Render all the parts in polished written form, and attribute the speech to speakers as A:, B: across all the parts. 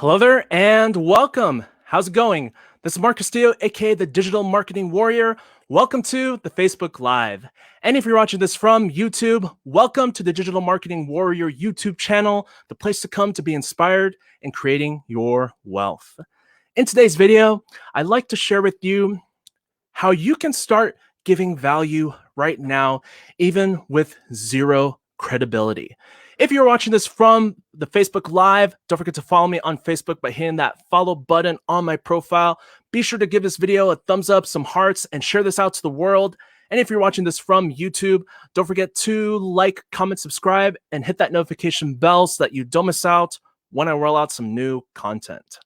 A: Hello there and welcome. How's it going? This is Mark Castillo, aka the Digital Marketing Warrior. Welcome to the Facebook Live. And if you're watching this from YouTube, welcome to the Digital Marketing Warrior YouTube channel, the place to come to be inspired in creating your wealth. In today's video, I'd like to share with you how you can start giving value right now, even with zero credibility. If you're watching this from the Facebook Live, don't forget to follow me on Facebook by hitting that follow button on my profile. Be sure to give this video a thumbs up, some hearts, and share this out to the world. And if you're watching this from YouTube, don't forget to like, comment, subscribe, and hit that notification bell so that you don't miss out when I roll out some new content.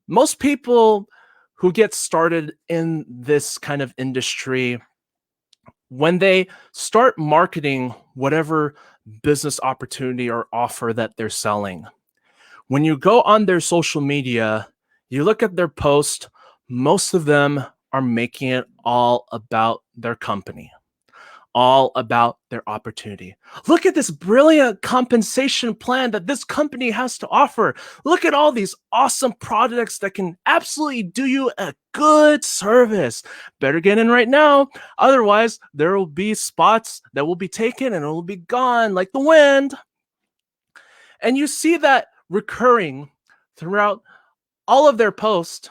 A: Most people who get started in this kind of industry, when they start marketing whatever business opportunity or offer that they're selling, when you go on their social media, you look at their post, most of them are making it all about their company, all about their opportunity. Look at this brilliant compensation plan that this company has to offer. Look at all these awesome products that can absolutely do you a good service. Better get in right now. Otherwise, there will be spots that will be taken and it will be gone like the wind. And you see that recurring throughout all of their posts,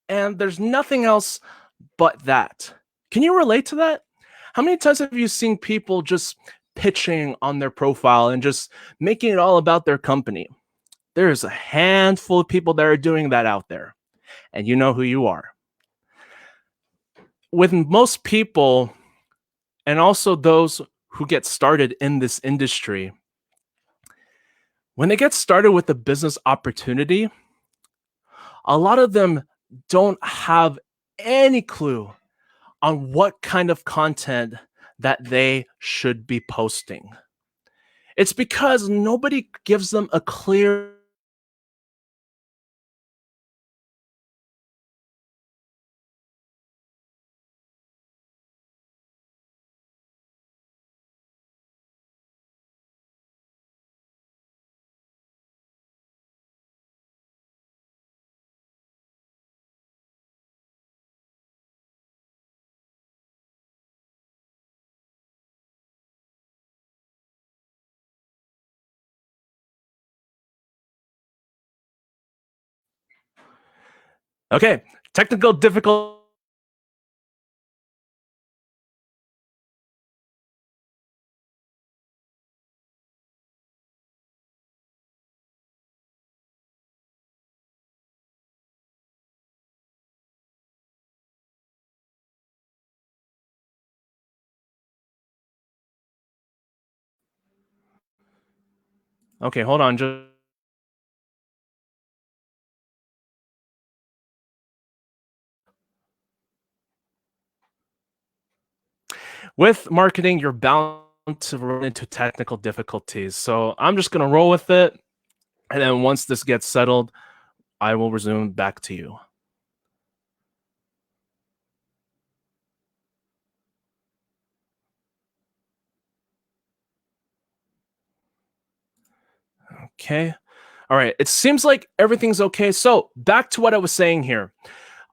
A: and there's nothing else but that. Can you relate to that? How many times have you seen people just pitching on their profile and just making it all about their company? There's a handful of people that are doing that out there, and you know who you are. With most people, and also those who get started in this industry, when they get started with a business opportunity, a lot of them don't have any clue on what kind of content that they should be posting. It's because nobody gives them a clear Okay, technical difficulty. Okay, hold on. With marketing, you're bound to run into technical difficulties. So I'm just going to roll with it. And then once this gets settled, I will resume back to you. Okay. All right. It seems like everything's okay. So back to what I was saying here.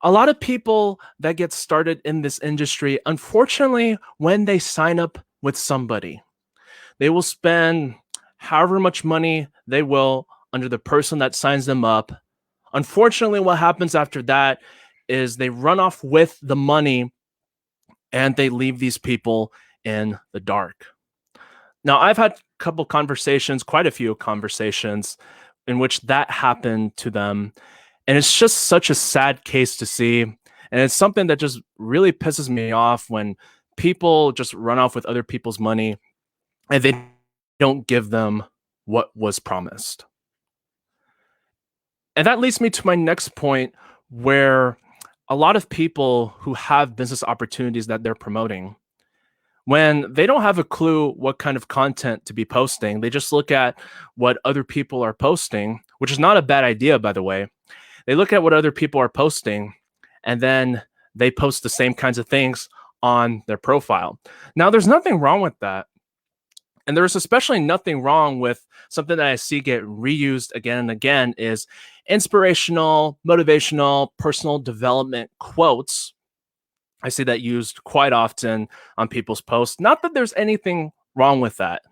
A: A lot of people that get started in this industry, unfortunately, when they sign up with somebody, they will spend however much money they will under the person that signs them up. Unfortunately, what happens after that is they run off with the money and they leave these people in the dark. Now, I've had a couple conversations, quite a few conversations, in which that happened to them. And it's just such a sad case to see. And it's something that just really pisses me off when people just run off with other people's money and they don't give them what was promised. And that leads me to my next point, where a lot of people who have business opportunities that they're promoting, when they don't have a clue what kind of content to be posting, they just look at what other people are posting, which is not a bad idea, by the way. They look at what other people are posting, and then they post the same kinds of things on their profile. Now, there's nothing wrong with that. And there's especially nothing wrong with something that I see get reused again and again is inspirational, motivational, personal development quotes. I see that used quite often on people's posts. Not that there's anything wrong with that.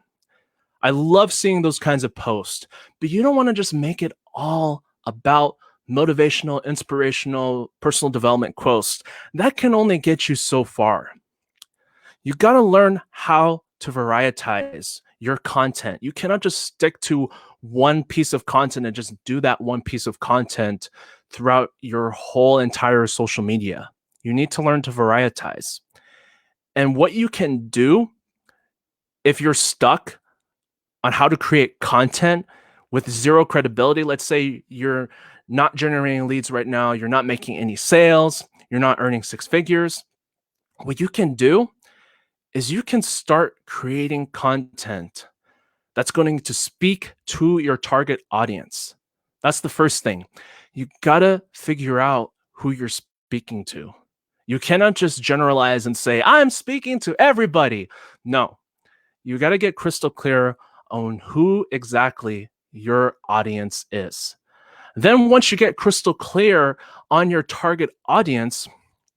A: I love seeing those kinds of posts, but you don't want to just make it all about motivational, inspirational, personal development quotes. That can only get you so far. You got to learn how to varietize your content. You cannot just stick to one piece of content and just do that one piece of content throughout your whole entire social media. You need to learn to varietize. And what you can do if you're stuck on how to create content with zero credibility, let's say you're not generating leads right now, you're not making any sales, you're not earning six figures, what you can do is you can start creating content that's going to speak to your target audience. That's the first thing. You gotta figure out who you're speaking to. You cannot just generalize and say, I'm speaking to everybody. No, you gotta get crystal clear on who exactly your audience is. Then once you get crystal clear on your target audience,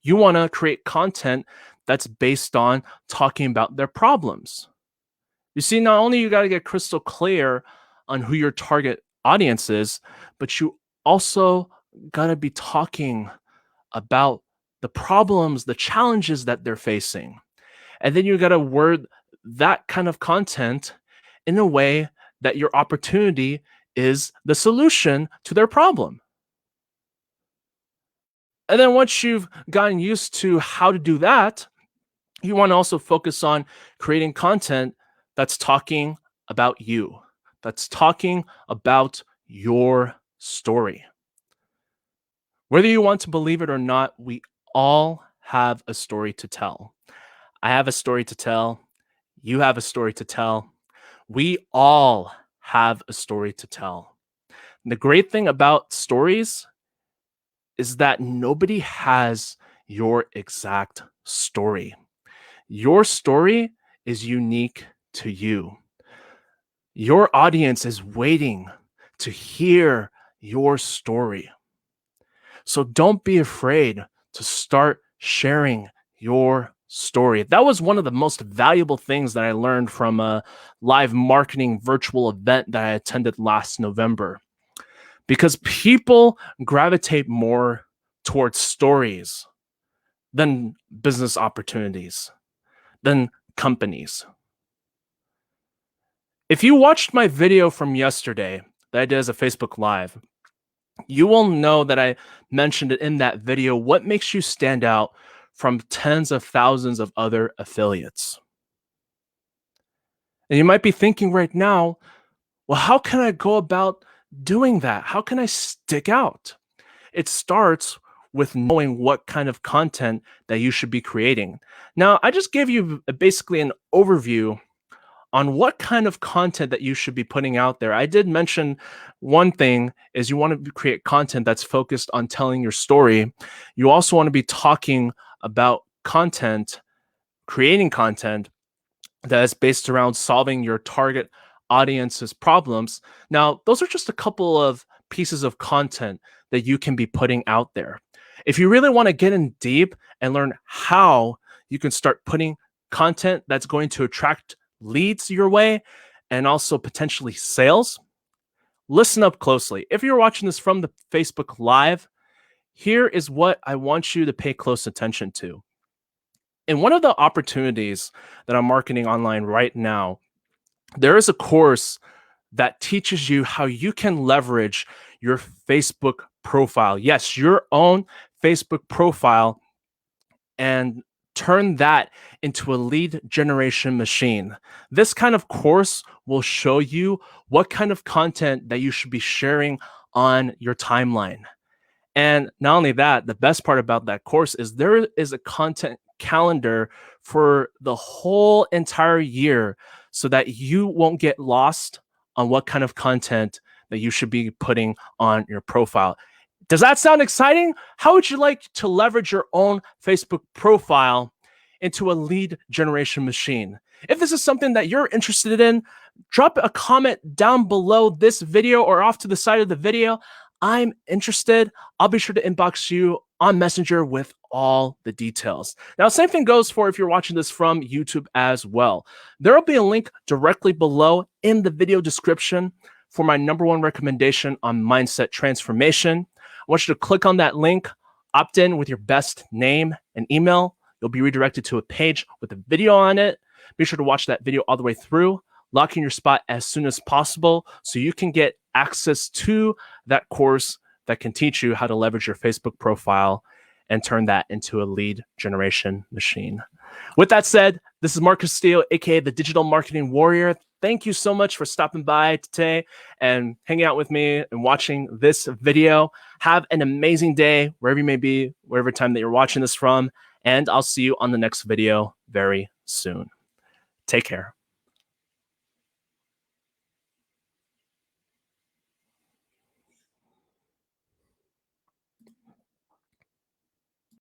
A: you wanna create content that's based on talking about their problems. You see, not only you got to get crystal clear on who your target audience is, but you also got to be talking about the problems, the challenges that they're facing. And then you got to word that kind of content in a way that your opportunity is the solution to their problem. And then once you've gotten used to how to do that, you want to also focus on creating content that's talking about you, that's talking about your story. Whether you want to believe it or not, we all have a story to tell. I have a story to tell. You have a story to tell. We all have a story to tell. And the great thing about stories is that nobody has your exact story. Your story is unique to you. Your audience is waiting to hear your story. So don't be afraid to start sharing your story. That was one of the most valuable things that I learned from a live marketing virtual event that I attended last November. Because people gravitate more towards stories than business opportunities, than companies. If you watched my video from yesterday that I did as a Facebook Live, you will know that I mentioned it in that video what makes you stand out from tens of thousands of other affiliates. And you might be thinking right now, well, how can I go about doing that? How can I stick out? It starts with knowing what kind of content that you should be creating. Now, I just gave you basically an overview on what kind of content that you should be putting out there. I did mention one thing is you want to create content that's focused on telling your story. You also want to be talking about content, creating content that is based around solving your target audience's problems. Now, those are just a couple of pieces of content that you can be putting out there. If you really want to get in deep and learn how you can start putting content that's going to attract leads your way and also potentially sales, listen up closely. If you're watching this from the Facebook Live, here is what I want you to pay close attention to. In one of the opportunities that I'm marketing online right now, there is a course that teaches you how you can leverage your Facebook profile. Yes, your own Facebook profile, and turn that into a lead generation machine. This kind of course will show you what kind of content that you should be sharing on your timeline. And not only that, the best part about that course is there is a content calendar for the whole entire year so that you won't get lost on what kind of content that you should be putting on your profile. Does that sound exciting? How would you like to leverage your own Facebook profile into a lead generation machine? If this is something that you're interested in, drop a comment down below this video or off to the side of the video. I'm interested. I'll be sure to inbox you on Messenger with all the details. Now, same thing goes for if you're watching this from YouTube as well. There will be a link directly below in the video description for my #1 recommendation on mindset transformation. I want you to click on that link, opt in with your best name and email. You'll be redirected to a page with a video on it. Be sure to watch that video all the way through. Lock in your spot as soon as possible so you can get access to that course that can teach you how to leverage your Facebook profile and turn that into a lead generation machine. With that said, this is Mark Castillo, aka the Digital Marketing Warrior. Thank you so much for stopping by today and hanging out with me and watching this video. Have an amazing day wherever you may be, wherever time that you're watching this from, and I'll see you on the next video very soon. Take care.